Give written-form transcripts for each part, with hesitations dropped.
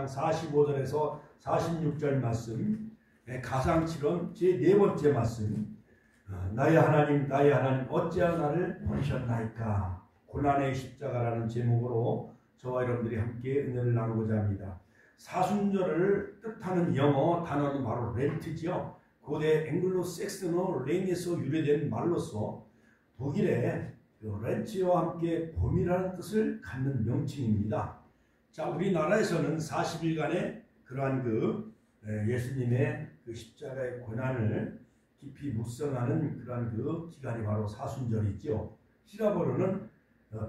45절에서 46절 말씀, 가상치론 제4번째 말씀, 나의 하나님 나의 하나님 어찌하여 나를 버리셨나이까, 고난의 십자가라는 제목으로 저와 여러분들이 함께 은혜를 나누고자 합니다. 사순절을 뜻하는 영어 단어는 바로 렌트지요. 고대 앵글로색스너 랭에서 유래된 말로서 독일의 렌치와 함께 봄이라는 뜻을 갖는 명칭입니다. 자, 우리나라에서는 40일간의 그러한 예수님의 십자가의 고난을 깊이 묵상하는 그러한 기간이 바로 사순절이죠. 히라버로는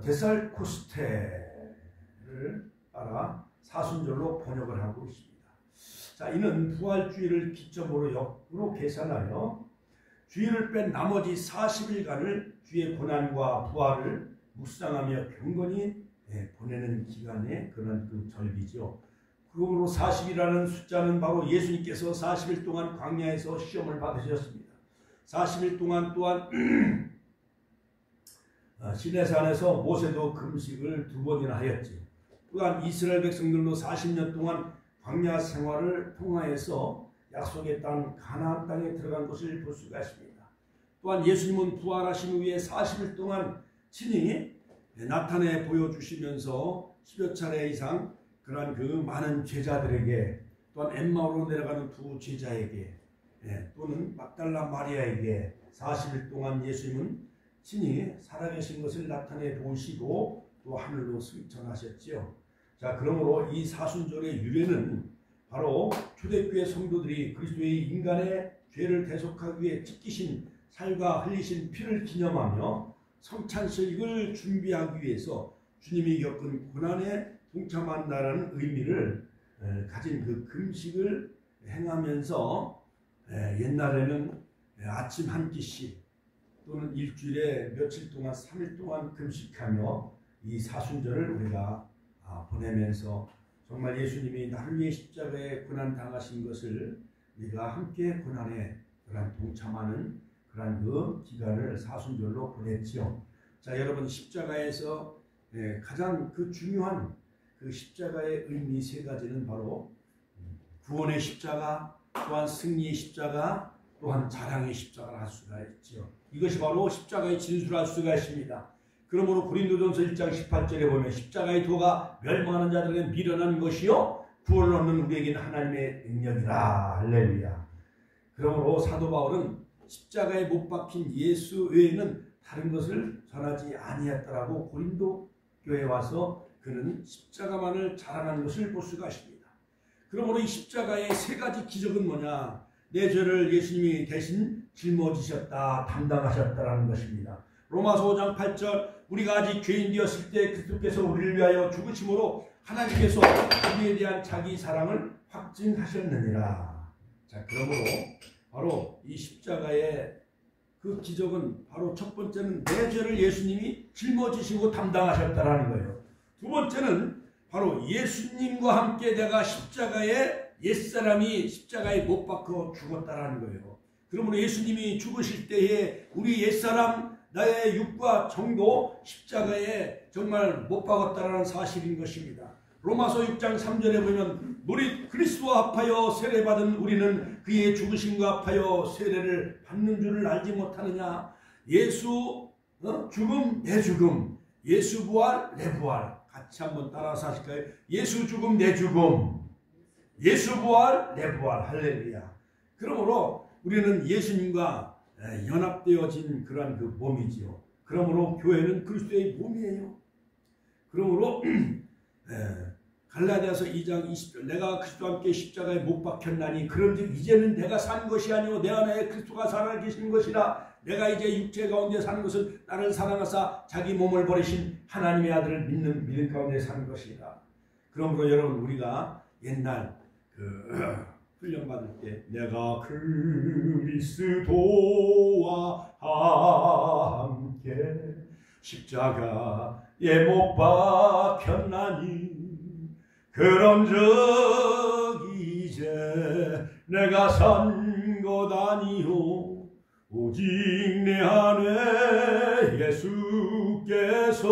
데살코스테를 따라 사순절로 번역을 하고 있습니다. 자, 이는 부활주일을 기점으로 역으로 계산하여 주일을 뺀 나머지 40일간을 주의 고난과 부활을 묵상하며 경건히 보내는 기간의 그런 절기죠. 그러므로 40이라는 숫자는 바로 예수님께서 40일 동안 광야에서 시험을 받으셨습니다. 40일 동안 또한 시내산에서 모세도 금식을 2번이나 하였지. 또한 이스라엘 백성들도 40년 동안 광야 생활을 통하여서 약속의 땅 가나안 땅에 들어간 것을 볼 수가 있습니다. 또한 예수님은 부활하신 후에 40일 동안 친히 나타내 보여주시면서 10여 차례 이상 그러한 많은 제자들에게, 또한 엠마오로 내려가는 2 제자에게, 또는 막달라 마리아에게 40일 동안 예수님은 친히 살아계신 것을 나타내 보시고 또 하늘로 승천하셨지요. 자, 그러므로 이 사순절의 유래는 바로 초대교회 성도들이 그리스도의 인간의 죄를 대속하기 위해 찢기신 살과 흘리신 피를 기념하며 성찬식을 준비하기 위해서 주님이 겪은 고난에 동참한다는 의미를 가진 금식을 행하면서 옛날에는 아침 한 끼씩 또는 일주일에 며칠 동안 3일 동안 금식하며 이 사순절을 우리가 보내면서 정말 예수님이 나를 위해 십자가에 고난 당하신 것을 우리가 함께 고난에 동참하는 그런 기간을 사순절로 보냈지요. 자, 여러분, 십자가에서 가장 중요한 십자가의 의미 3가지는 바로 구원의 십자가, 또한 승리의 십자가, 또한 자랑의 십자가를 할 수가 있지요. 이것이 바로 십자가의 진수를 할 수가 있습니다. 그러므로 고린도전서 1장 18절에 보면 십자가의 도가 멸망하는 자들에게 미련한 것이요 구원을 얻는 우리에게는 하나님의 능력이라. 할렐루야. 그러므로 사도 바울은 십자가에 못 박힌 예수 외에는 다른 것을 전하지 아니했더라고 고린도 교회에 와서 그는 십자가만을 자랑하는 것을 볼 수가 있습니다. 그러므로 이 십자가의 3가지 기적은 뭐냐? 내 죄를 예수님이 대신 짊어지셨다, 담당하셨다라는 것입니다. 로마서 5장 8절, 우리가 아직 죄인 되었을 때 그리스도께서 우리를 위하여 죽으심으로 하나님께서 우리에 대한 자기 사랑을 확증하셨느니라. 자, 그러므로 바로 이 십자가의 기적은 바로 첫 번째는 내 죄를 예수님이 짊어지시고 담당하셨다라는 거예요. 2번째는 바로 예수님과 함께 내가 십자가에 옛사람이 십자가에 못 박혀 죽었다라는 거예요. 그러므로 예수님이 죽으실 때에 우리 옛사람, 나의 육과 정도 십자가에 정말 못 박았다라는 사실인 것입니다. 로마서 6장 3절에 보면 우리 그리스도와 합하여 세례받은 우리는 그의 죽으심과 합하여 세례를 받는 줄을 알지 못하느냐. 예수 죽음 내 죽음, 예수 부활 내 부활. 같이 한번 따라서 하실까요? 예수 죽음 내 죽음, 예수 부활 내 부활. 할렐루야. 그러므로 우리는 예수님과 연합되어진 그러한 몸이지요. 그러므로 교회는 그리스도의 몸이에요. 그러므로 갈라디아서 2장 20절, 내가 그리스도와 함께 십자가에 못 박혔나니 그런즉 이제는 내가 산 것이 아니오 내 안에 그리스도가 살아계신 것이라. 내가 이제 육체 가운데 사는 것은 나를 사랑하사 자기 몸을 버리신 하나님의 아들을 믿는 믿음 가운데 사는 것이라. 그러므로 여러분, 우리가 옛날 훈련받을 때 내가 그리스도와 함께 십자가에 못 박혔나니 그런즉 이제 내가 산 것 아니요 오직 내 안에 예수께서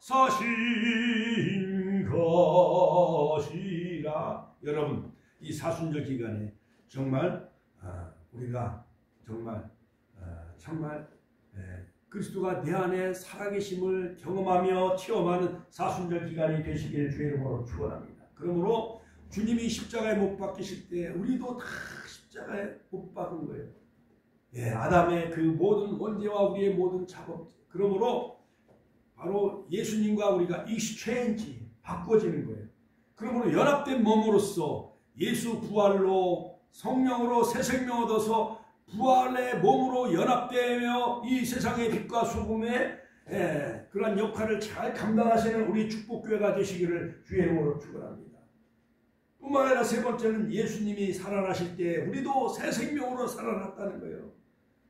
사신 것 것이라. 여러분, 이 사순절 기간에 정말 우리가 정말 그리스도가 내 안에 살아계심을 경험하며 체험하는 사순절 기간이 되시길 주의 이름으로 축원합니다. 그러므로 주님이 십자가에 못 박히실 때 우리도 다 십자가에 못 박은 거예요. 아담의 그 모든 원죄와 우리의 모든 작업. 그러므로 바로 예수님과 우리가 익스체인지 바꿔지는 거예요. 그러므로 연합된 몸으로서 예수 부활로 성령으로 새 생명 얻어서 부활의 몸으로 연합되며 이 세상의 빛과 소금의 그러한 역할을 잘 감당하시는 우리 축복교회가 되시기를 주의 이름으로 축원합니다. 뿐만 아니라 세 번째는 예수님이 살아나실 때 우리도 새 생명으로 살아났다는 거예요.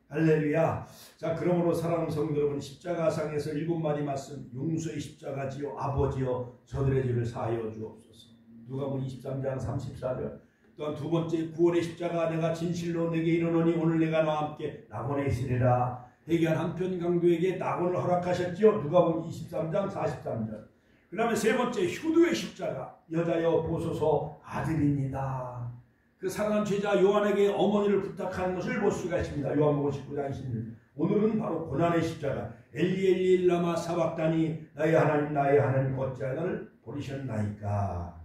할렐루야. 자, 그러므로 사랑하는 성도 여러분, 십자가상에서 7마디 말씀, 용서의 십자가지요 아버지여 저들의 죄를 사하여 주옵소서. 누가복음 23장 34절. 또한 두 번째, 구원의 십자가 내가 진실로 내게 이르노니 오늘 내가 너와 함께 낙원에 있으리라. 회개한 한편 강도에게 낙원을 허락하셨지요. 누가복음 23장 43절. 그 다음에 세 번째, 효도의 십자가 여자여 보소서 아들입니다. 그 사랑하는 제자 요한에게 어머니를 부탁하는 것을 볼 수가 있습니다. 요한복음 19장 16절. 오늘은 바로 고난의 십자가 엘리 엘리 라마 사박다니 나의 하나님 어찌하여 나를 버리셨나이까.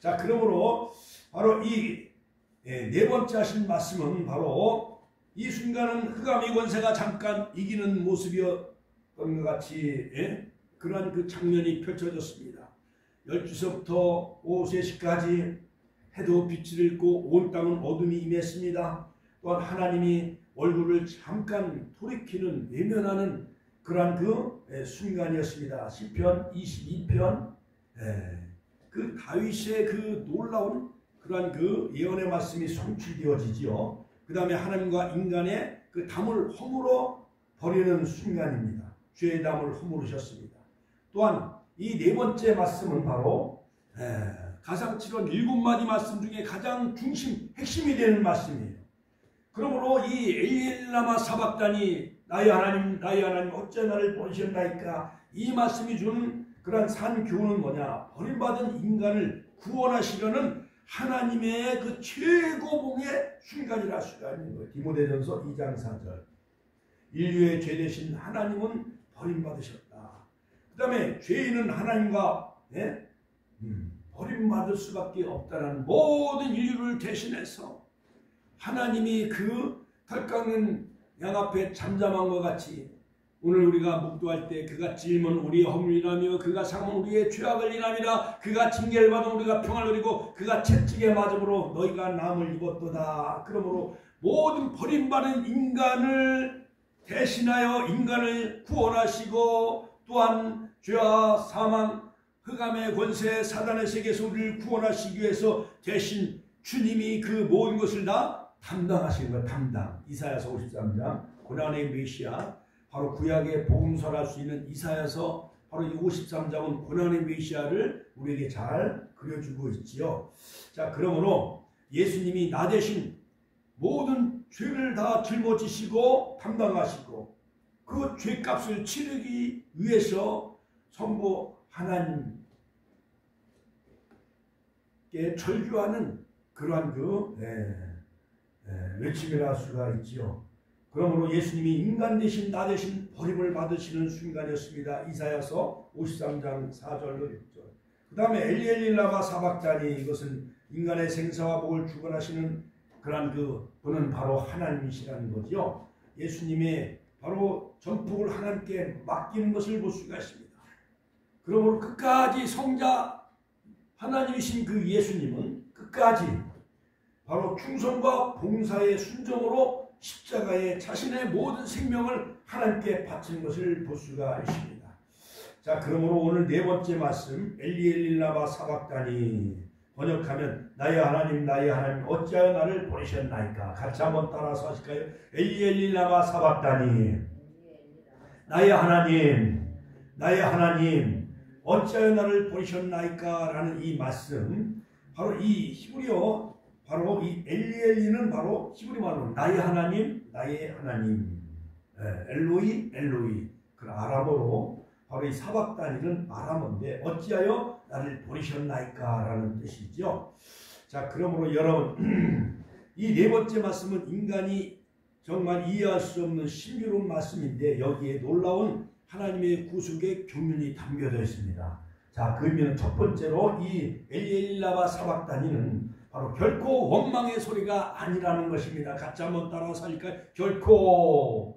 자, 그러므로 바로 이 네 번째 하신 말씀은 바로 이 순간은 흑암의 권세가 잠깐 이기는 모습이었던 것 같이 그러한 그 장면이 펼쳐졌습니다. 12시부터 오후 3시까지 해도 빛을 잃고 온 땅은 어둠이 임했습니다. 또한 하나님이 얼굴을 잠깐 돌이키는 외면하는 그러한 그 순간이었습니다. 시편 22편 그 다윗의 그 놀라운 그러한 그 예언의 말씀이 성취되어지지요. 그 다음에 하나님과 인간의 그 담을 허물어 버리는 순간입니다. 죄의 담을 허물으셨습니다. 또한 이 네 번째 말씀은 바로 가상칠원 7마디 말씀 중에 가장 핵심이 되는 말씀이에요. 그러므로 이 엘리엘라마 사박다니 나의 하나님 어찌 나를 버리셨나이까. 이 말씀이 주는 그러한 산 교훈은 뭐냐? 버림받은 인간을 구원하시려는 하나님의 그 최고봉의 순간이라 할 수가 있는 거예요. 디모데전서 2장 4절. 인류의 죄 대신 하나님은 버림받으셨다. 그 다음에 죄인은 하나님과 버림받을 수밖에 없다는 모든 인류를 대신해서 하나님이 그 털 깎는 양 앞에 잠잠한 것 같이 오늘 우리가 묵도할 때 그가 찔면 우리의 허물이라며 그가 상은 우리의 죄악을 인함이라. 그가 징계를 받은 우리가 평안을 누리고 그가 채찍에 맞음으로 너희가 남을 입었도다. 그러므로 모든 버림받은 인간을 대신하여 인간을 구원하시고 또한 죄와 사망 흑암의 권세 사단의 세계에서 우리를 구원하시기 위해서 대신 주님이 그 모든 것을 다 담당하시는 거예요. 담당. 이사야서 53장 고난의 메시아, 바로 구약의 복음서를 할 수 있는 이사야서 바로 이 53장은 고난의 메시아를 우리에게 잘 그려주고 있지요. 자, 그러므로 예수님이 나 대신 모든 죄를 다 짊어지시고 담당하시고 그 죄값을 치르기 위해서 성부 하나님께 절규하는 그러한 외침이라 할 수가 있지요. 그러므로 예수님이 인간 대신 나 대신 버림을 받으시는 순간이었습니다. 이사야서 53장 4절로 6절. 그 다음에 엘리엘리라마 사박다니, 이것은 인간의 생사와 복을 주관하시는 그러한 그분은 바로 하나님이시라는 거죠. 예수님의 바로 전폭을 하나님께 맡기는 것을 볼 수가 있습니다. 그러므로 끝까지 성자 하나님이신 그 예수님은 끝까지 바로 충성과 봉사의 순종으로 십자가에 자신의 모든 생명을 하나님께 바치는 것을 볼 수가 있습니다. 자, 그러므로 오늘 네 번째 말씀 엘리엘리라마 사박다니, 번역하면 나의 하나님 어찌하여 나를 버리셨나이까. 같이 한번 따라서 하실까요? 엘리엘리라마 사박다니, 나의 하나님 어찌하여 나를 버리셨나이까 라는 이 말씀, 바로 이 히브리어, 바로 이 엘리엘리는 바로 히브리 말로 나의 하나님 엘로이 그 아람어로 바로 이 사박다니는 아람어인데 어찌하여 나를 버리셨나이까 라는 뜻이죠. 자, 그러므로 여러분 이 네 번째 말씀은 인간이 정말 이해할 수 없는 신비로운 말씀인데 여기에 놀라운 하나님의 구속의 교훈이 담겨져 있습니다. 자, 그 의미는 첫 번째로 이 엘리엘리라바 사박다니는 바로 결코 원망의 소리가 아니라는 것입니다. 같이 한번 따라서 하니까 결코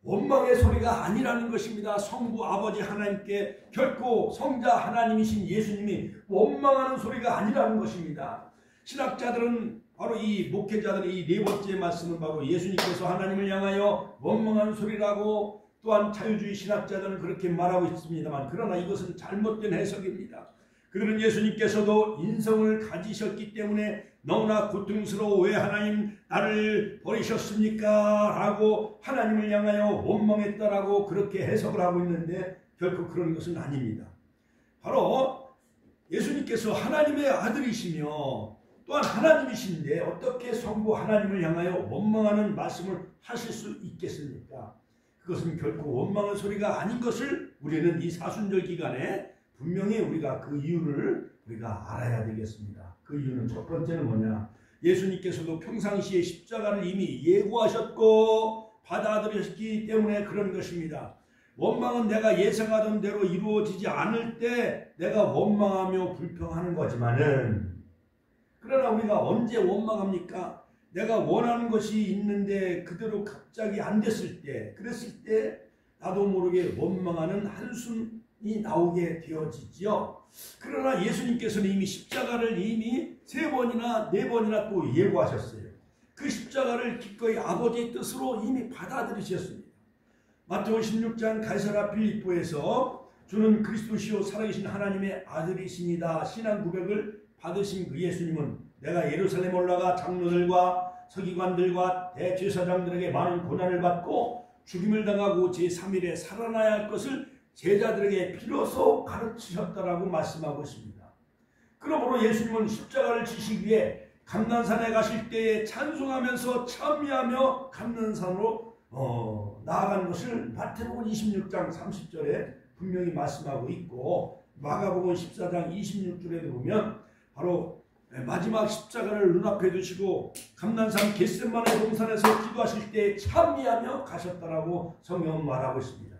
원망의 소리가 아니라는 것입니다. 성부 아버지 하나님께 결코 성자 하나님이신 예수님이 원망하는 소리가 아니라는 것입니다. 신학자들은 바로 이 목회자들의 이 네 번째 말씀은 바로 예수님께서 하나님을 향하여 원망하는 소리라고 또한 자유주의 신학자들은 그렇게 말하고 있습니다만 그러나 이것은 잘못된 해석입니다. 그들은 예수님께서도 인성을 가지셨기 때문에 너무나 고통스러워 왜 하나님 나를 버리셨습니까? 라고 하나님을 향하여 원망했다라고 그렇게 해석을 하고 있는데 결코 그런 것은 아닙니다. 바로 예수님께서 하나님의 아들이시며 또한 하나님이신데 어떻게 성부 하나님을 향하여 원망하는 말씀을 하실 수 있겠습니까? 그것은 결코 원망의 소리가 아닌 것을 우리는 이 사순절 기간에 분명히 우리가 그 이유를 우리가 알아야 되겠습니다. 그 이유는 첫 번째는 뭐냐? 예수님께서도 평상시에 십자가를 이미 예고하셨고 받아들였기 때문에 그런 것입니다. 원망은 내가 예상하던 대로 이루어지지 않을 때 내가 원망하며 불평하는 거지만은 그러나 우리가 언제 원망합니까? 내가 원하는 것이 있는데 그대로 갑자기 안 됐을 때 그랬을 때 나도 모르게 원망하는 한숨이 나오게 되어지지요. 그러나 예수님께서는 이미 십자가를 이미 3번이나 4번이나 또 예고하셨어요. 그 십자가를 기꺼이 아버지의 뜻으로 이미 받아들이셨습니다. 마태복음 16장 가이사랴 빌립보에서 주는 그리스도시요 살아계신 하나님의 아들이십니다. 신앙 고백을 받으신 그 예수님은 내가 예루살렘 올라가 장로들과 서기관들과 대제사장들에게 많은 고난을 받고 죽임을 당하고 제3일에 살아나야 할 것을 제자들에게 비로소 가르치셨다라고 말씀하고 있습니다. 그러므로 예수님은 십자가를 지시기 위해 감난산에 가실 때에 찬송하면서 찬미하며 감난산으로 나아간 것을 마태복음 26장 30절에 분명히 말씀하고 있고 마가복음 14장 26절에도 보면 바로 마지막 십자가를 눈앞에 두시고 감난산 겟세마네 동산에서 기도하실 때 찬미하며 가셨다라고 성경은 말하고 있습니다.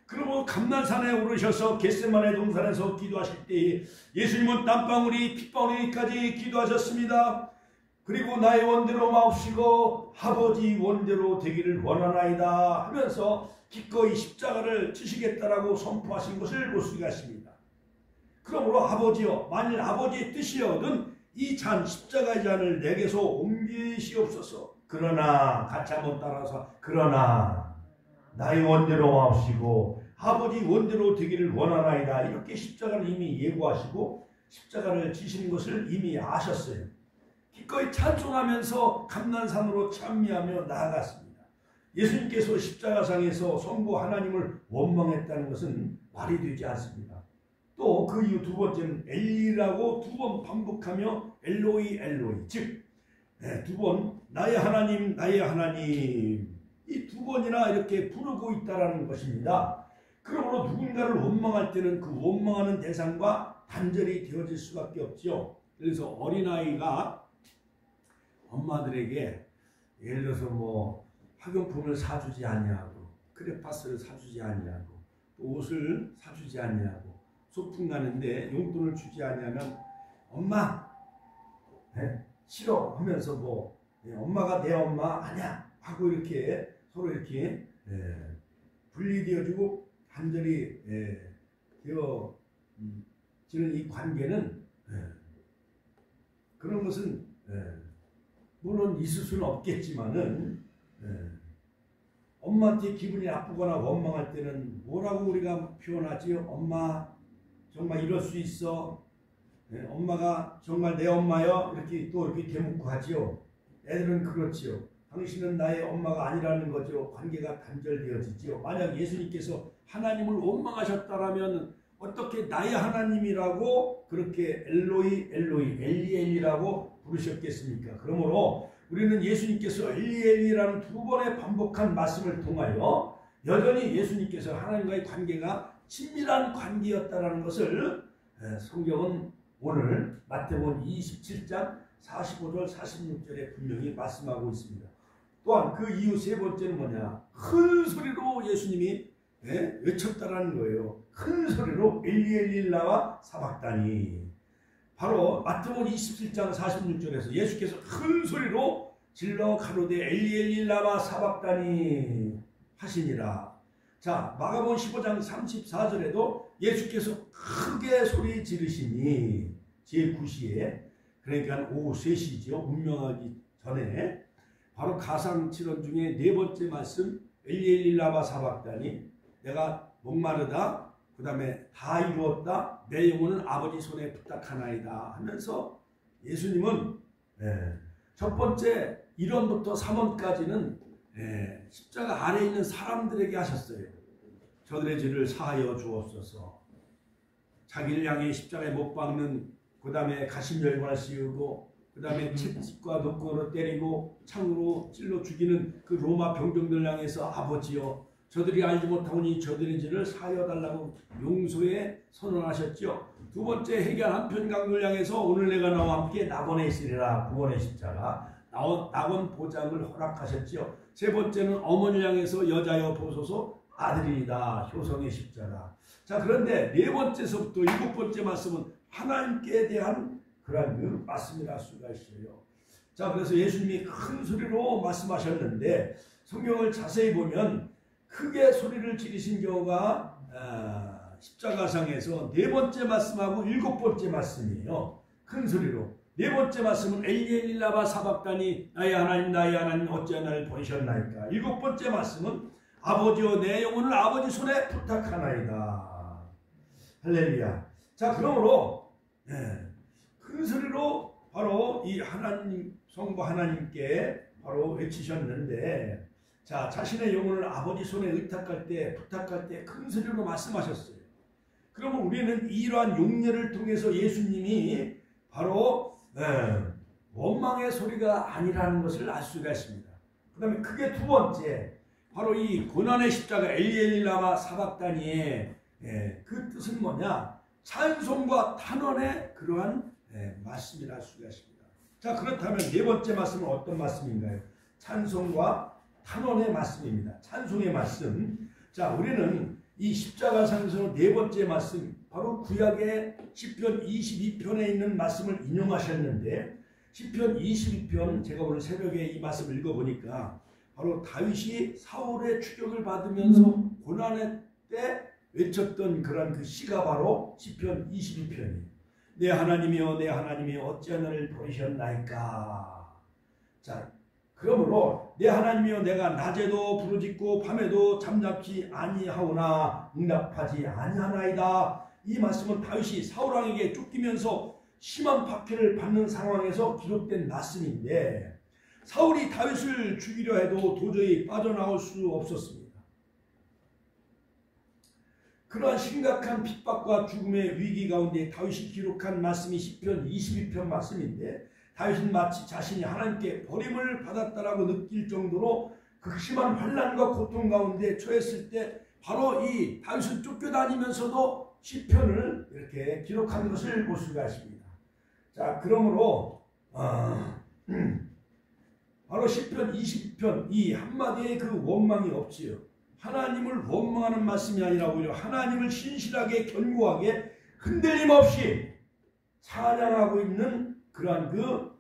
그리고 감난산에 오르셔서 겟세마네 동산에서 기도하실 때 예수님은 땀방울이 핏방울이까지 기도하셨습니다. 그리고 나의 원대로 마옵시고 아버지 원대로 되기를 원하나이다 하면서 기꺼이 십자가를 지시겠다라고 선포하신 것을 볼 수가 있습니다. 그러므로 아버지여 만일 아버지의 뜻이여든 이 잔 십자가의 잔을 내게서 옮기시옵소서. 그러나 같이 한번 따라서 그러나 나의 원대로 마옵시고 아버지 원대로 되기를 원하나이다. 이렇게 십자가를 이미 예고하시고 십자가를 지시는 것을 이미 아셨어요. 기꺼이 찬송하면서 감난산으로 찬미하며 나아갔습니다. 예수님께서 십자가상에서 성부 하나님을 원망했다는 것은 말이 되지 않습니다. 또 그 이후 두 번째는 엘리라고 2번 반복하며 엘로이 엘로이 즉 2번 나의 하나님 나의 하나님 이 2번이나 이렇게 부르고 있다라는 것입니다. 그러므로 누군가를 원망할 때는 그 원망하는 대상과 단절이 되어질 수밖에 없죠. 그래서 어린아이가 엄마들에게 예를 들어서 뭐 학용품을 사주지 않냐고 크레파스를 사주지 않냐고 옷을 사주지 않냐고 소풍 가는데 용돈을 주지 않냐면 엄마 싫어 하면서 뭐 엄마가 내 엄마 아니야 하고 이렇게 서로 이렇게 분리되어지고 단절이 되어지는 이 관계는 그런 것은 물론 있을 수는 없겠지만은 엄마한테 기분이 나쁘거나 원망할 때는 뭐라고 우리가 표현하지요? 엄마 정말 이럴 수 있어. 엄마가 정말 내 엄마여 이렇게 또 이렇게 대묻고 하지요. 애들은 그렇지요. 당신은 나의 엄마가 아니라는 거죠. 관계가 단절되어지지요. 만약 예수님께서 하나님을 원망하셨다라면 어떻게 나의 하나님이라고 그렇게 엘로이 엘로이 엘리엘리라고 부르셨겠습니까? 그러므로 우리는 예수님께서 엘리엘리라는 2번의 반복한 말씀을 통하여 여전히 예수님께서 하나님과의 관계가 친밀한 관계였다라는 것을 성경은 오늘 마태복음 27장 45절 46절에 분명히 말씀하고 있습니다. 또한 그 이후 세 번째는 뭐냐? 큰 소리로 예수님이 외쳤다라는 거예요. 큰 소리로 엘리 엘리 라마 사박다니. 바로 마태복음 27장 46절에서 예수께서 큰 소리로 질러 가로되 엘리 엘리 라마 사박다니 하시니라. 자, 마가복음 15장 34절에도 예수께서 크게 소리 지르시니 제9시에, 그러니까 오후 3시죠. 운명하기 전에 바로 가상칠언 중에 네 번째 말씀 엘리 엘리 라마 사박다니, 내가 목마르다, 그 다음에 다 이루었다, 내 영혼은 아버지 손에 부탁하나이다 하면서 예수님은 첫 번째 1원부터 3원까지는 십자가 아래에 있는 사람들에게 하셨어요. 저들의 죄를 사하여 주옵소서. 자기를 향해 십자가에 못 박는, 그 다음에 가심열관을 씌우고, 그 다음에 채찍과 노끈으로 때리고 창으로 찔러 죽이는 그 로마 병정들 향해서 아버지여 저들이 알지 못하오니 저들의 죄를 사하여 달라고 용서에 선언하셨죠. 두 번째 해결 한편 강도를 향해서 오늘 내가 나와 함께 낙원에 있으리라, 구원의 십자가 낙원 보장을 허락하셨죠. 세 번째는 어머니를 향해서 여자여 보소서 아들이다, 효성의 십자가. 자, 그런데 네 번째서부터 일곱 번째 말씀은 하나님께 대한 그런 그 말씀이라 할 수가 있어요. 자, 그래서 예수님이 큰 소리로 말씀하셨는데 성경을 자세히 보면 크게 소리를 지르신 경우가 십자가상에서 네 번째 말씀하고 일곱 번째 말씀이에요. 큰 소리로. 네 번째 말씀은 엘리 엘리 라마 사박다니 나의 하나님 어찌하여 나를 버리셨나이까. 일곱 번째 말씀은 아버지여 내 영혼을 아버지 손에 부탁하나이다. 할렐루야. 자, 그러므로 큰 소리로 바로 이 하나님 성부 하나님께 바로 외치셨는데, 자, 자신의 영혼을 아버지 손에 의탁할 때, 부탁할 때 큰 소리로 말씀하셨어요. 그러면 우리는 이러한 용례를 통해서 예수님이 바로 원망의 소리가 아니라는 것을 알 수가 있습니다. 그 다음에 크게 두 번째, 바로 이 고난의 십자가 엘리 엘리 라마 사박다니의 그 뜻은 뭐냐? 찬송과 탄원의 그러한 말씀이라 할 수가 있습니다. 자, 그렇다면 네 번째 말씀은 어떤 말씀인가요? 찬송과 탄원의 말씀입니다. 찬송의 말씀. 자, 우리는 이 십자가상에서 네 번째 말씀, 바로 구약의 시편 22편에 있는 말씀을 인용하셨는데, 시편 22편 제가 오늘 새벽에 이 말씀을 읽어보니까 바로 다윗이 사울의 추격을 받으면서 고난의 때 외쳤던 그런 그 시가 바로 시편 22편이에요. 내 하나님이여 내 하나님이여 어찌하여 나를 버리셨나이까. 자, 그러므로 내 하나님이여 내가 낮에도 부르짖고 밤에도 잠잠치 아니하오나 응답하지 아니하나이다. 이 말씀은 다윗이 사울왕에게 쫓기면서 심한 박해를 받는 상황에서 기록된 말씀인데, 사울이 다윗을 죽이려 해도 도저히 빠져나올 수 없었습니다. 그러한 심각한 픽박과 죽음의 위기 가운데 다윗이 기록한 말씀이 시편 22편 말씀인데, 다윗은 마치 자신이 하나님께 버림을 받았다라고 느낄 정도로 극심한 환난과 고통 가운데 처했을 때 바로 이 다윗은 쫓겨다니면서도 시편을 이렇게 기록한 것을 볼 수가 있습니다. 자, 그러므로 바로 시편 20편 이 한마디의 그 원망이 없지요. 하나님을 원망하는 말씀이 아니라 오히려 하나님을 신실하게 견고하게 흔들림 없이 찬양하고 있는 그러한 그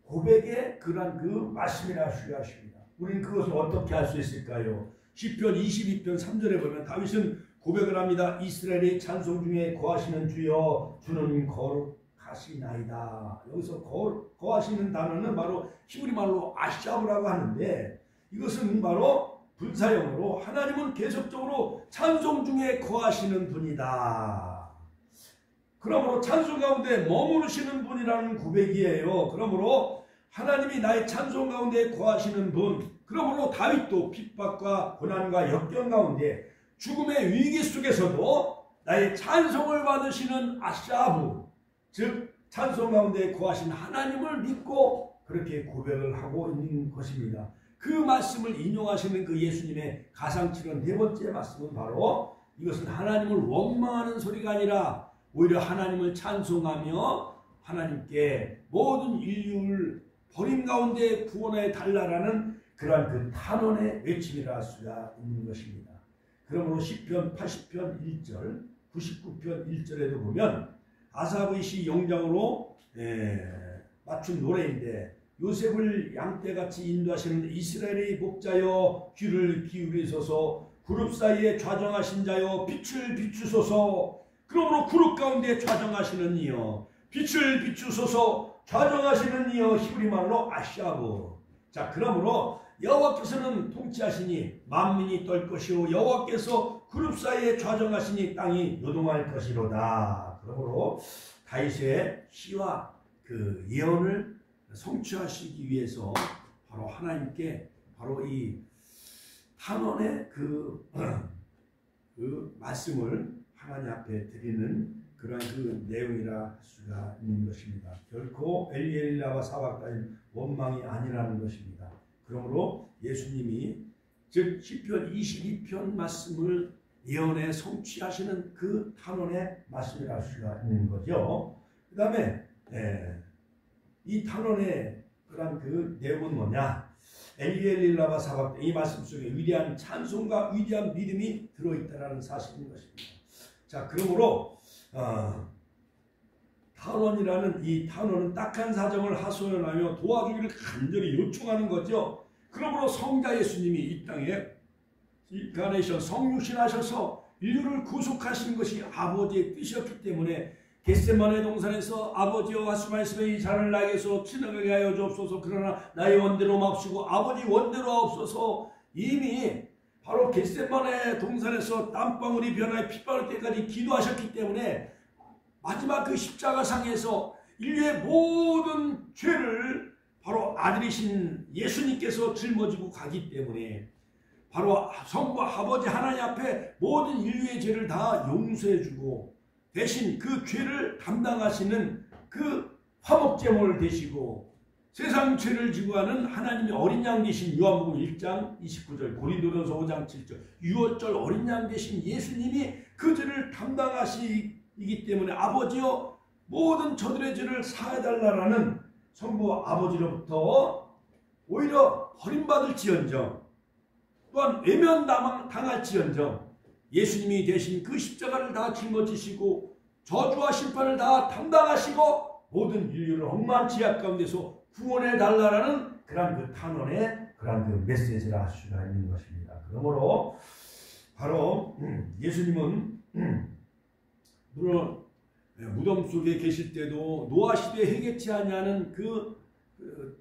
고백의 그러한 그 말씀이라 할 수가 있습니다. 우리는 그것을 어떻게 할 수 있을까요? 시편 22편 3절에 보면 다윗은 고백을 합니다. 이스라엘의 찬송 중에 거하시는 주여 주는 거룩하시나이다. 여기서 거하시는 단어는 바로 히브리 말로 아샤브라고 하는데, 이것은 바로 분사형으로 하나님은 계속적으로 찬송 중에 거하시는 분이다. 그러므로 찬송 가운데 머무르시는 분이라는 고백이에요. 그러므로 하나님이 나의 찬송 가운데 거하시는 분, 그러므로 다윗도 핍박과 고난과 역경 가운데 죽음의 위기 속에서도 나의 찬송을 받으시는 아샤브, 즉 찬송 가운데 거하신 하나님을 믿고 그렇게 고백을 하고 있는 것입니다. 그 말씀을 인용하시는 그 예수님의 가상칠언 네 번째 말씀은 바로 이것은 하나님을 원망하는 소리가 아니라 오히려 하나님을 찬송하며 하나님께 모든 인류를 버림 가운데 구원해 달라라는 그러한 그 탄원의 외침이라 할 수가 있는 것입니다. 그러므로 시편 80편 1절, 99편 1절에도 보면 아사브의 시 영장으로 맞춘 노래인데, 요셉을 양떼같이 인도하시는 이스라엘의 목자여 귀를 기울이소서, 그룹 사이에 좌정하신 자여 빛을 비추소서. 그러므로 그룹 가운데 좌정하시는 이여 빛을 비추소서, 좌정하시는 이여 히브리 말로 아샤브. 자, 그러므로 여호와께서는 통치하시니 만민이 떨 것이요 여호와께서 그룹 사이에 좌정하시니 땅이 요동할 것이로다. 그러므로 다윗의 시와 그 예언을 성취하시기 위해서 바로 하나님께 바로 이 탄원의 그 말씀을 하나님 앞에 드리는 그러한 그 내용이라 할 수가 있는 것입니다. 결코 엘리엘리아와 사박다인 원망이 아니라는 것입니다. 그러므로 예수님이 즉 시편 22편 말씀을 예언에 성취하시는 그 탄원의 말씀이라 할 수가 있는 거죠. 그 다음에 이 탄원의 그런 그 내용은 뭐냐? 엘리엘리아와 사박다인, 이 말씀 속에 위대한 찬송과 위대한 믿음이 들어있다는 사실인 것입니다. 자, 그러므로 탄원이라는 이 탄원은 딱한 사정을 하소연하며 도와주기를 간절히 요청하는 거죠. 그러므로 성자 예수님이 이 땅에 인카네이션 성육신하셔서 인류를 구속하신 것이 아버지의 뜻이었기 때문에 겟세마네 동산에서 아버지여 말씀하시며 이 잔을 나에게서 지나가게 하여 주옵소서, 그러나 나의 원대로 마옵시고 아버지 원대로 하옵소서. 이미 바로 겟세마네 동산에서 땀방울이 변하여 핏방울 때까지 기도하셨기 때문에 마지막 그 십자가상에서 인류의 모든 죄를 바로 아들이신 예수님께서 짊어지고 가기 때문에 바로 성부 아버지 하나님 앞에 모든 인류의 죄를 다 용서해주고 대신 그 죄를 담당하시는 그 화목제물을 되시고 세상 죄를 지고 가는 하나님의 어린 양 되신 요한복음 1장 29절, 고린도전서 5장 7절, 유월절 어린 양 되신 예수님이 그 죄를 담당하시기 때문에 아버지여 모든 저들의 죄를 사해달라라는 성부 아버지로부터 오히려 버림받을지언정 또한 외면당할지언정 예수님이 대신 그 십자가를 다 짊어지시고 저주와 심판을 다 담당하시고 모든 인류를 엉망 지약 가운데서 구원해 달라라는 그런 그 탄원의 그런 그 메시지라 할 수가 있는 것입니다. 그러므로 바로 예수님은 물론 무덤 속에 계실 때도 노아 시대에 해결치 아니하는 그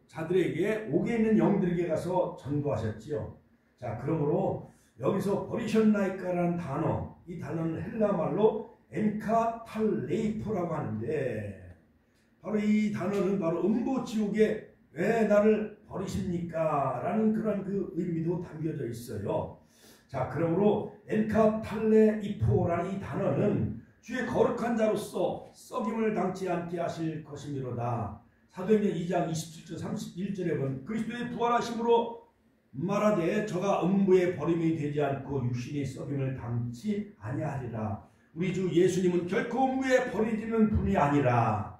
자들에게 옥에 있는 영들에게 가서 전도하셨지요. 자, 그러므로 여기서 버리셨나이까라는 단어, 이 단어는 헬라 말로 엔카탈레이포라고 하는데 바로 이 단어는 바로 음부 지옥에 왜 나를 버리십니까? 라는 그런 그 의미도 담겨져 있어요. 자, 그러므로 엔카탈레이포라는 이 단어는 주의 거룩한 자로서 썩임을 당치 않게 하실 것이미로다. 사도행전 2장 27절 31절에 보면 그리스도의 부활하심으로 말하되 저가 음부에 버림이 되지 않고 육신이 썩임을 당치 아니하리라. 우리 주 예수님은 결코 음부에 버리지는 분이 아니라,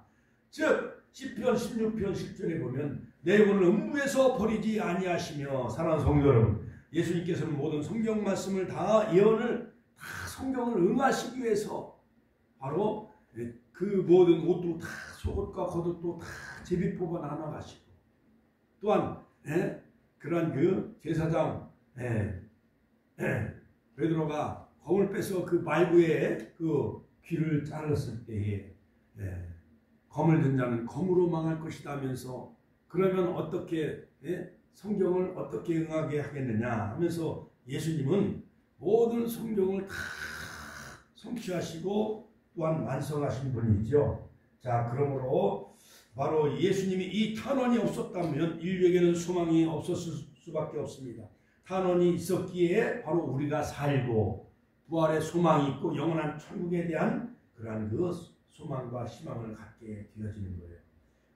즉 시편 16편 10절에 보면 내 영혼을 음부에서 버리지 아니하시며, 사랑하는 성도 여러분, 예수님께서는 모든 성경 말씀을 다 예언을 다 성경을 응하시기 위해서 바로 그 모든 옷도 다 속옷과 겉옷도 다 제비 뽑아 나눠가시고 또한 그러한 그 제사장 베드로가 검을 빼서 그 말구의 그 귀를 자르었을 때에 검을 든 자는 검으로 망할 것이다 하면서, 그러면 어떻게 성경을 어떻게 응하게 하겠느냐 하면서 예수님은 모든 성경을 다 성취하시고 또한 완성하신 분이죠. 자, 그러므로 바로 예수님이 이 탄원이 없었다면 인류에게는 소망이 없었을 수밖에 없습니다. 탄원이 있었기에 바로 우리가 살고 부활의 소망이 있고 영원한 천국에 대한 그러한 그 소망과 희망을 갖게 되어지는 거예요.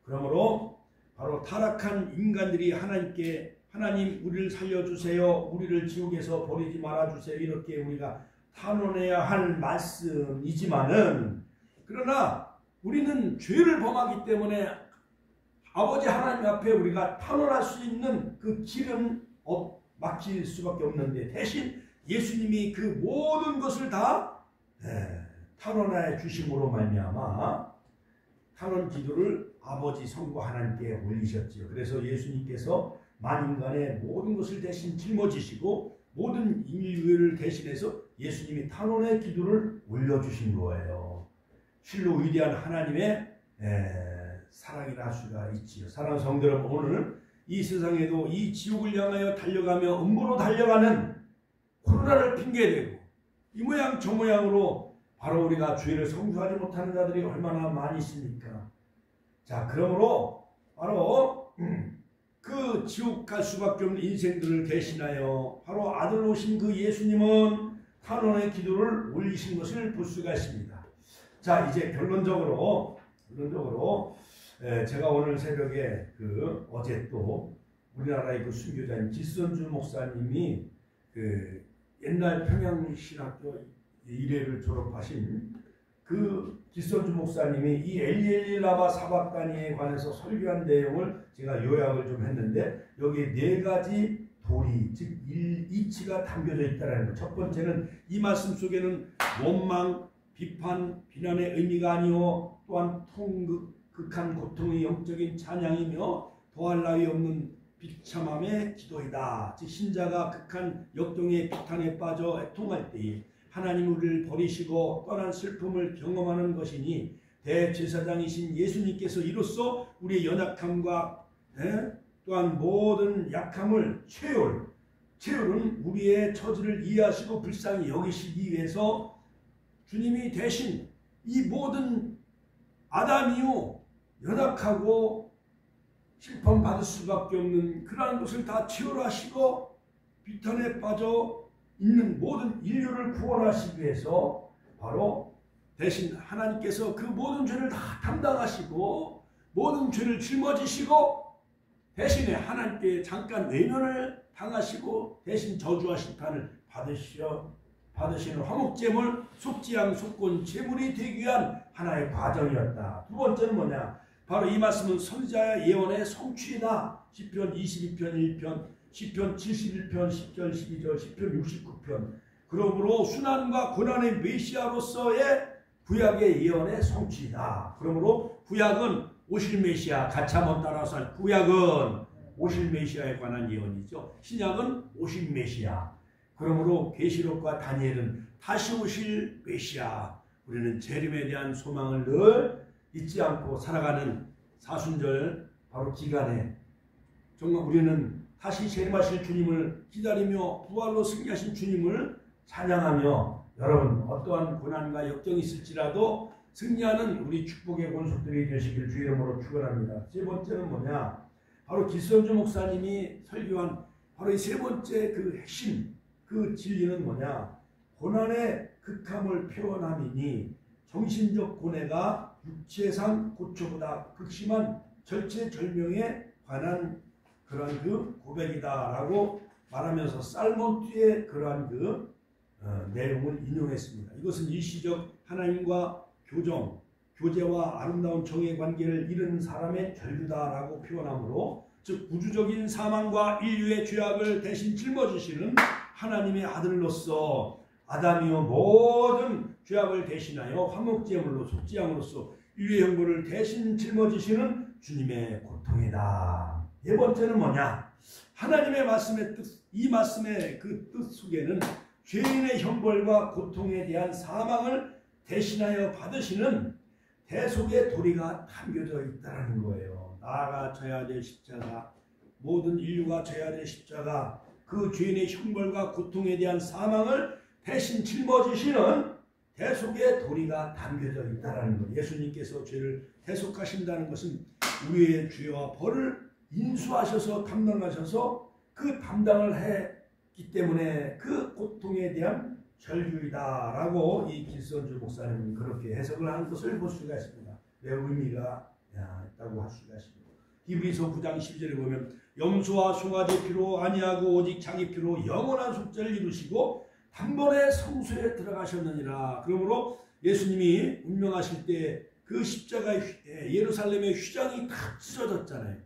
그러므로 바로 타락한 인간들이 하나님께 하나님 우리를 살려주세요, 우리를 지옥에서 버리지 말아주세요, 이렇게 우리가 탄원해야 할 말씀이지만은 그러나 우리는 죄를 범하기 때문에 아버지 하나님 앞에 우리가 탄원할 수 있는 그 길은 막힐 수밖에 없는데, 대신 예수님이 그 모든 것을 다 탄원해 주심으로 말미암아 탄원 기도를 아버지 성부 하나님께 올리셨지요. 그래서 예수님께서 만인간의 모든 것을 대신 짊어지시고 모든 인류를 대신해서 예수님이 탄원의 기도를 올려주신 거예요. 실로 위대한 하나님의 사랑이라 할 수가 있지요. 사랑하는 성도 여러분, 오늘 이 세상에도 이 지옥을 향하여 달려가며 음부로 달려가는 코로나를 핑계대고 이 모양 저 모양으로 바로 우리가 죄를 성수하지 못하는 자들이 얼마나 많이 있습니까? 자, 그러므로 바로 그 지옥 갈 수밖에 없는 인생들을 대신하여 바로 아들 오신 그 예수님은 탄원의 기도를 올리신 것을 볼 수가 있습니다. 자, 이제 결론적으로 제가 오늘 새벽에 어제 또 우리나라의 그 순교자인 기선주 목사님이 그 옛날 평양신학교 1회를 졸업하신 그 기선주 목사님이 이 엘리엘리라바 사박단위에 관해서 설교한 내용을 제가 요약을 좀 했는데, 여기에 4가지 도리, 즉 이치가 담겨져 있다는 것. 첫 번째는 이 말씀 속에는 원망, 비판, 비난의 의미가 아니오, 또한 극한 고통의 영적인 찬양이며 더할 나위 없는 비참함의 기도이다. 즉 신자가 극한 역경의 비탄에 빠져 애통할 때에 하나님 우리를 버리시고 떠난 슬픔을 경험하는 것이니, 대제사장이신 예수님께서 이로써 우리의 연약함과 또한 모든 약함을 채울은 우리의 처지를 이해하시고 불쌍히 여기시기 위해서 주님이 대신 이 모든 아담이요 연약하고 심판받을 수밖에 없는 그러한 것을 다 채울하시고 비탄에 빠져 있는 모든 인류를 구원하시기 위해서 바로 대신 하나님께서 그 모든 죄를 다 담당하시고 모든 죄를 짊어지시고 대신에 하나님께 잠깐 외면을 당하시고 대신 저주와 심판을 받으시는 화목제물 속지양 속곤 제물이 되기 위한 하나의 과정이었다. 두 번째는 뭐냐? 바로 이 말씀은 선지자의 예언의 성취이다. 시편 22편 1편, 시편 71편 10절 12절, 시편 69편. 그러므로 순환과 고난의 메시아로서의 구약의 예언의 성취이다. 그러므로 구약은 오실 메시아, 같이 한번 따라서 할 구약은 오실 메시아에 관한 예언이죠. 신약은 오실 메시아. 그러므로 계시록과 다니엘은 다시 오실 메시아. 우리는 재림에 대한 소망을 늘 잊지 않고 살아가는 사순절 바로 기간에 정말 우리는 다시 재림하실 주님을 기다리며 부활로 승리하신 주님을 찬양하며, 여러분 어떠한 고난과 역경이 있을지라도 승리하는 우리 축복의 권속들이 되시길 주의 이름으로 축원합니다. 세 번째는 뭐냐? 바로 기선주 목사님이 설교한 바로 이 세 번째 그 핵심, 그 진리는 뭐냐? 고난의 극함을 표현함이니 정신적 고뇌가 육체상 고초보다 극심한 절체절명에 관한 그러한 그 고백이다라고 말하면서 살몬트의 그러한 그 내용을 인용했습니다. 이것은 일시적 하나님과 교제와 아름다운 정의 관계를 잃은 사람의 절규다라고 표현하므로, 즉 우주적인 사망과 인류의 죄악을 대신 짊어지시는 하나님의 아들로서 아담이요 모든 죄악을 대신하여 화목제물로 속죄함으로써 인류의 형벌을 대신 짊어지시는 주님의 고통이다. 네 번째는 뭐냐? 하나님의 말씀의 뜻, 이 말씀의 그 뜻 속에는 죄인의 형벌과 고통에 대한 사망을 대신하여 받으시는 대속의 도리가 담겨져 있다는 거예요. 나아가 져야 될 십자가, 모든 인류가 져야 될 십자가, 그 죄인의 형벌과 고통에 대한 사망을 대신 짊어지시는 대속의 도리가 담겨져 있다는 것. 예수님께서 죄를 대속하신다는 것은 우리의 죄와 벌을 인수하셔서 담당하셔서 그 담당을 했기 때문에 그 고통에 대한 절규이다라고 이 기선주 목사님은 그렇게 해석을 한 것을 볼 수가 있습니다. 매우 의미가 있다고 할 수가 있습니다. 히브리서 9장 10절에 보면 염소와 송아지 피로 아니하고 오직 자기 피로 영원한 속죄를 이루시고 단번에 성소에 들어가셨느니라. 그러므로 예수님이 운명하실 때 그 십자가 예루살렘의 휘장이 탁 찢어졌잖아요.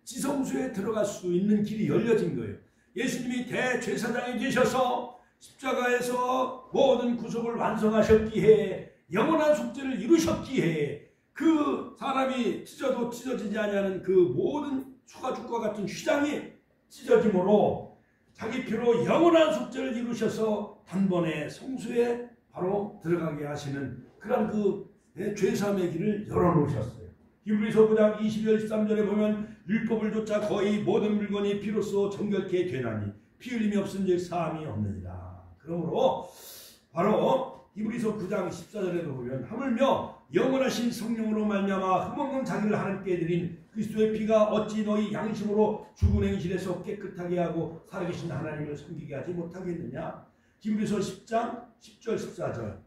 지성소에 들어갈 수 있는 길이 열려진 거예요. 예수님이 대제사장이 되셔서 십자가에서 모든 구속을 완성하셨기에 영원한 속죄를 이루셨기에 그 사람이 찢어도 찢어지지 아니하는 그 모든 소가죽과 같은 휘장이 찢어짐으로 자기 피로 영원한 속죄를 이루셔서 단번에 성소에 바로 들어가게 하시는 그런 그 죄사함의 길을 열어놓으셨어요. 히브리서 9장 22절 13절에 보면 율법을 좇아 거의 모든 물건이 비로소 정결케 되나니 피 흘림이 없은즉 사함이 없느니라. 그러므로 바로 히브리서 9장 14절에도 보면 하물며 영원하신 성령으로 말미암아 흠없는 자기를 하나님께 드린 그리스도의 피가 어찌 너희 양심으로 죽은 행실에서 깨끗하게 하고 살아계신 하나님을 섬기게 하지 못하겠느냐. 히브리서 10장 10절 14절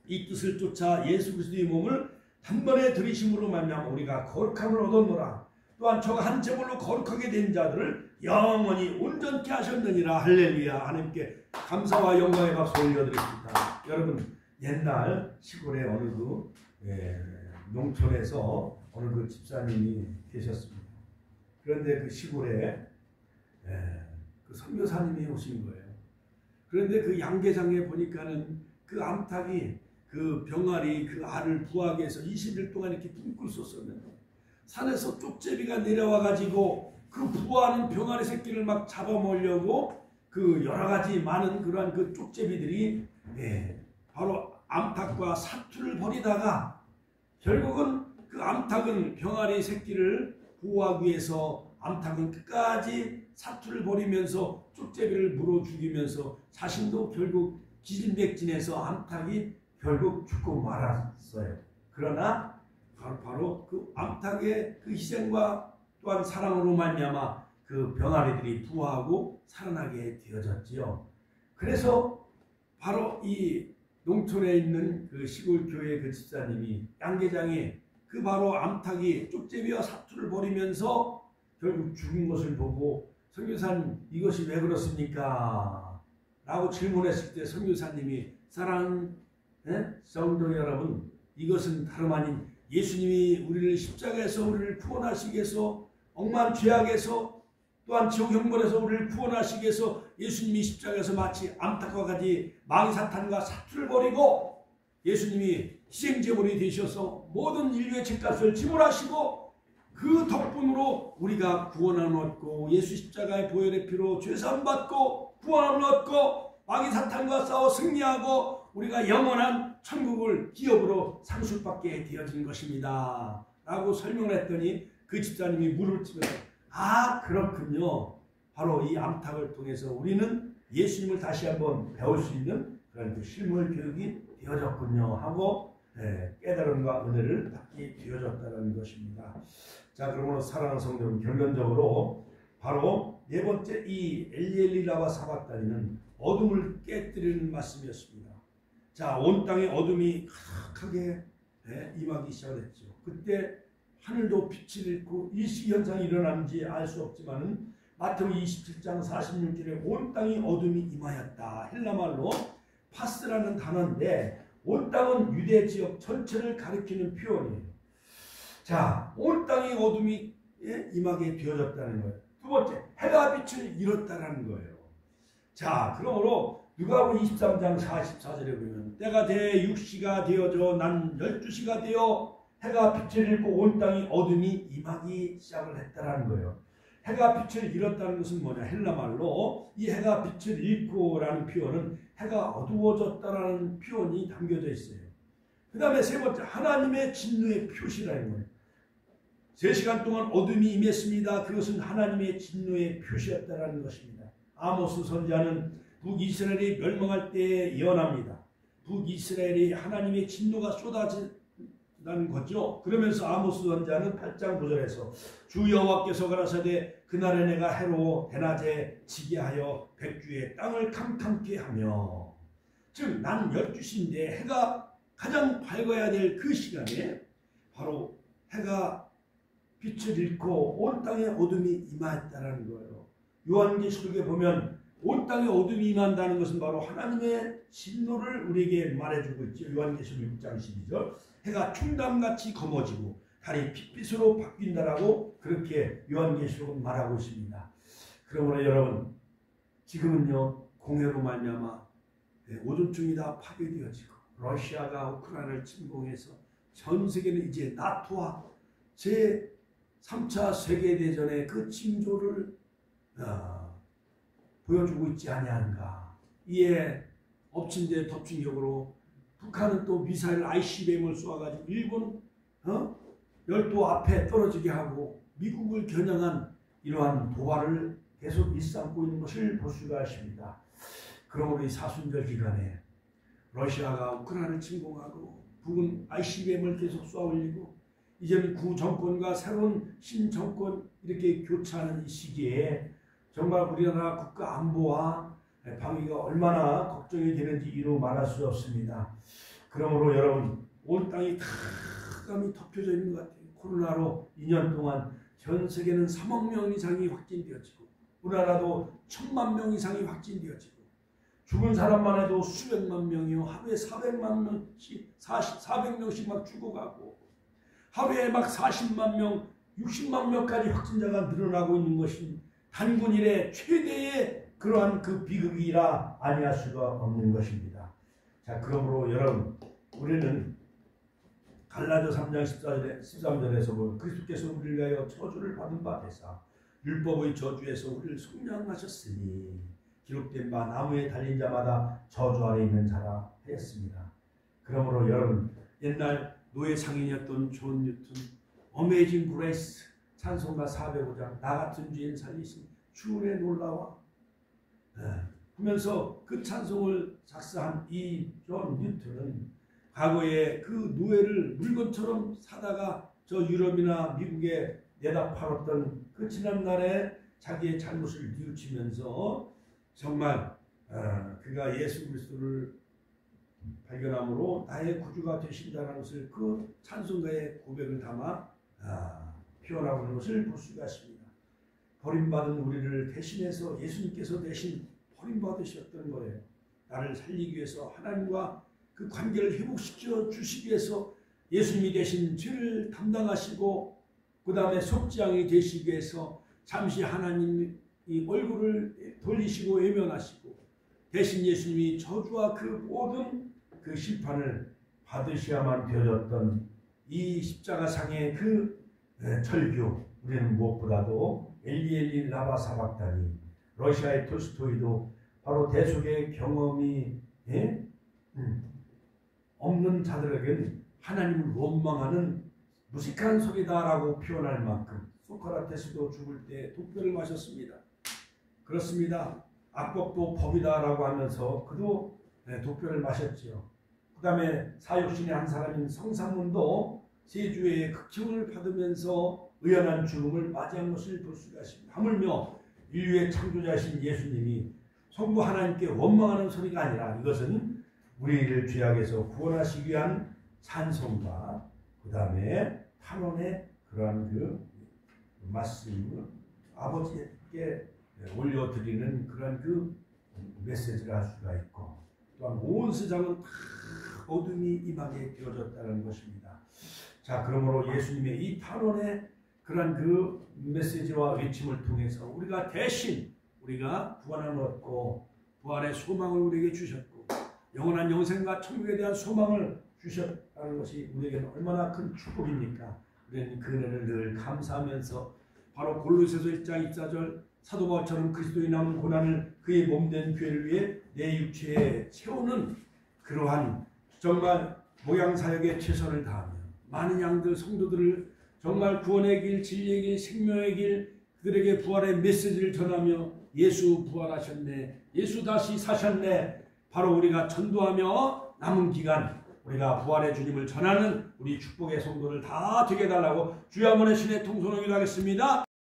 이 뜻을 쫓아 예수 그리스도의 몸을 단번에 들이심으로 말미암아 우리가 거룩함을 얻었노라. 또한 저가 한 제물로 거룩하게 된 자들을 영원히 온전케 하셨느니라. 할렐루야. 하나님께 감사와 영광의 박수 올려드립니다. 여러분 옛날 시골에 어느 그 농촌에서 어느 그 집사님이 계셨습니다. 그런데 그 시골에 그 선교사님이 오신 거예요. 그런데 그 양계장에 보니까는 그 암탉이 그 병아리 그 알을 부화하게 해서 20일 동안 이렇게 뿜꿀 쏘었는데 산에서 쪽제비가 내려와 가지고 그 부화하는 병아리 새끼를 막 잡아먹으려고 그 여러 가지 많은 그러한 그 쪽제비들이 바로 암탉과 사투를 벌이다가 결국은 그 암탉은 병아리 새끼를 보호하기 위해서 암탉은 끝까지 사투를 벌이면서 쪽제비를 물어 죽이면서 자신도 결국 기진백진해서 암탉이 결국 죽고 말았어요. 그러나 바로 그 암탉의 그 희생과 또한 사랑으로 말미암아 그 병아리들이 부화하고 살아나게 되어졌지요. 그래서 바로 이 농촌에 있는 그 시골 교회 그 집사님이 양계장에 그 바로 암탉이 쪽제비와 사투를 벌이면서 결국 죽은 것을 보고 선교사님 이것이 왜 그렇습니까? 라고 질문했을 때 선교사님이 사랑하는 성도 여러분, 이것은 다름 아닌 예수님이 우리를 십자가에서 우리를 구원하시기 위해서 억만 죄악에서 또한 지옥 형벌에서 우리를 구원하시기 위해서 예수님이 십자가에서 마치 암탉과 같이 마귀 사탄과 사투를 벌이고 예수님이 희생제물이 되셔서 모든 인류의 죄값을 지불하시고 그 덕분으로 우리가 구원함을 얻고 예수 십자가의 보혈의 피로 죄사함 받고 구원함을 얻고 마귀 사탄과 싸워 승리하고 우리가 영원한 천국을 기업으로 상속받게 되어진 것입니다. 라고 설명을 했더니 그 집사님이 물을 치면서 아 그렇군요. 바로 이 암탉을 통해서 우리는 예수님을 다시 한번 배울 수 있는 그런 실물 교육이 되어졌군요 하고 깨달음과 은혜를 받게 되어졌다는 것입니다. 자 그러므로 사랑하는 성도는 결론적으로 바로 네 번째 이 엘리엘리라와 사박다니는 어둠을 깨뜨리는 말씀이었습니다. 자, 온 땅에 어둠이 가득하게 임하기 시작했죠. 그때 하늘도 빛을 잃고 일시현상이 일어나는지 알 수 없지만 마태복음 27장 46절에 온 땅이 어둠이 임하였다. 헬라말로 파스라는 단어인데 온 땅은 유대 지역 전체를 가리키는 표현이에요. 자, 온 땅이 어둠이 임하게 되어졌다는 거예요. 두 번째, 해가 빛을 잃었다는 거예요. 자, 그러므로 누가복음 23장 44절에 보면 때가 돼 6시가 되어져 난 12시가 되어 해가 빛을 잃고 온 땅이 어둠이 임하기 시작을 했다라는 거예요. 해가 빛을 잃었다는 것은 뭐냐? 헬라말로 이 해가 빛을 잃고라는 표현은 해가 어두워졌다라는 표현이 담겨져 있어요. 그 다음에 세 번째, 하나님의 진노의 표시라는 거예요. 3시간 동안 어둠이 임했습니다. 그것은 하나님의 진노의 표시였다라는 것입니다. 아모스 선지자는 북이스라엘이 멸망할 때에 예언합니다. 북이스라엘이 하나님의 진노가 쏟아진다는 거죠. 그러면서 아모스 선지자는 8장 9절에서 주 여호와께서 가라사대 그날에 내가 해로 대낮에 지게 하여 백주의 땅을 캄캄케 하며 즉 난 12시인데 해가 가장 밝아야 될 그 시간에 바로 해가 빛을 잃고 온 땅에 어둠이 임하였다는 거예요. 요한계시록에 보면 온 땅에 어둠이 임한다는 것은 바로 하나님의 진노를 우리에게 말해주고 있죠. 요한계시록 6장 12절. 해가 충담같이 검어지고 달이 핏빛으로 바뀐다라고 그렇게 요한계시록은 말하고 있습니다. 그러므로 여러분, 지금은요 공해로 말미암아 오존층이 다 파괴되어지고 러시아가 우크라이나를 침공해서 전 세계는 이제 나토와 제3차 세계대전의 그 징조를 보여주고 있지 아니한가. 이에 엎친 데 덮친 격으로 북한은 또 미사일 ICBM을 쏘아가지고 일본 열도 앞에 떨어지게 하고 미국을 겨냥한 이러한 도발을 계속 일삼고 있는 것을 볼 수가 있습니다. 그러므로 이 사순절 기간에 러시아가 우크라이나를 침공하고 북은 ICBM을 계속 쏘아 올리고 이제는 구정권과 새로운 신정권 이렇게 교차하는 이 시기에 정말 우리나라 국가 안보와 방위가 얼마나 걱정이 되는지 이루 말할 수 없습니다. 그러므로 여러분, 온 땅이 캄캄히 덮여져 있는 것 같아요. 코로나로 2년 동안 전 세계는 3억 명 이상이 확진되어지고 우리나라도 1,000만 명 이상이 확진되어지고 죽은 사람만 해도 수백만 명이요. 하루에 400명씩 막 죽어가고 하루에 막 40만 명, 60만 명까지 확진자가 늘어나고 있는 것이 단군 이래 최대의 그러한 그 비극이라 아니할 수가 없는 것입니다. 자, 그러므로 여러분, 우리는 갈라디아 3장 13절에서 보면 그리스도께서 우리를 위하여 저주를 받은 바 되사 율법의 저주에서 우리를 속량하셨으니 기록된 바 나무에 달린 자마다 저주 아래 있는 자라 하였습니다. 그러므로 여러분, 옛날 노예 상인이었던 존 뉴턴 어메이징 그레이스 찬송가 405장 나 같은 죄인 살리신 주의 놀라와 하면서 그 찬송을 작사한 이 존 뉴턴은 과거에 그 노예를 물건처럼 사다가 저 유럽이나 미국에 내다 팔았던 그 지난날에 자기의 잘못을 뉘우치면서 정말 그가 예수 그리스도를 발견함으로 나의 구주가 되신다는 것을 그 찬송가의 고백을 담아 표현하고 있는 것을 볼 수가 있습니다. 버림받은 우리를 대신해서 예수님께서 대신 버림받으셨던 거예요. 나를 살리기 위해서 하나님과 그 관계를 회복시켜 주시기 위해서 예수님이 대신 죄를 담당하시고 그 다음에 속죄양이 되시기 위해서 잠시 하나님이 얼굴을 돌리시고 외면하시고 대신 예수님이 저주와 그 모든 그 심판을 받으셔야만 되어졌던 이 십자가상의 그 철교, 우리는 무엇보다도 엘리 라바 사박다니, 러시아의 톨스토이도 바로 대속의 경험이 없는 자들에게는 하나님을 원망하는 무식한 소리다라고 표현할 만큼 소크라테스도 죽을 때 독배를 마셨습니다. 그렇습니다. 악법도 법이다라고 하면서 그도 독배를 마셨지요. 그 다음에 사육신의 한 사람인 성삼문도 세주의 극형을 받으면서 의연한 죽음을 맞이한 것을 볼 수가 있습니다. 하물며 인류의 창조자신 예수님이 성부 하나님께 원망하는 소리가 아니라 이것은 우리를 죄악에서 구원하시기 위한 찬송과 그 다음에 탄원의 그러한 그 말씀을 아버지께 올려드리는 그러한 그 메시지를 할 수가 있고 또한 온 세상은 다 어둠이 임하게 되어졌다는 것입니다. 자, 그러므로 예수님의 이 탄원의 그러한 그 메시지와 외침을 통해서 우리가 대신 우리가 구원을 얻고 부활의 소망을 우리에게 주셨고 영원한 영생과 천국에 대한 소망을 주셨다는 것이 우리에게는 얼마나 큰 축복입니까? 우리는 그 은혜를 늘 감사하면서 바로 골로새서 1장 24절 사도 바울처럼 그리스도의 남은 고난을 그의 몸된 교회를 위해 내 육체에 채우는 그러한 정말 모양사역에 최선을 다하며 많은 양들 성도들을 정말 구원의 길, 진리의 길, 생명의 길 그들에게 부활의 메시지를 전하며 예수 부활하셨네, 예수 다시 사셨네, 바로 우리가 전도하며 남은 기간 우리가 부활의 주님을 전하는 우리 축복의 성도를 다 되게 해달라고 주여 한번 신의 통성을 기도하겠습니다.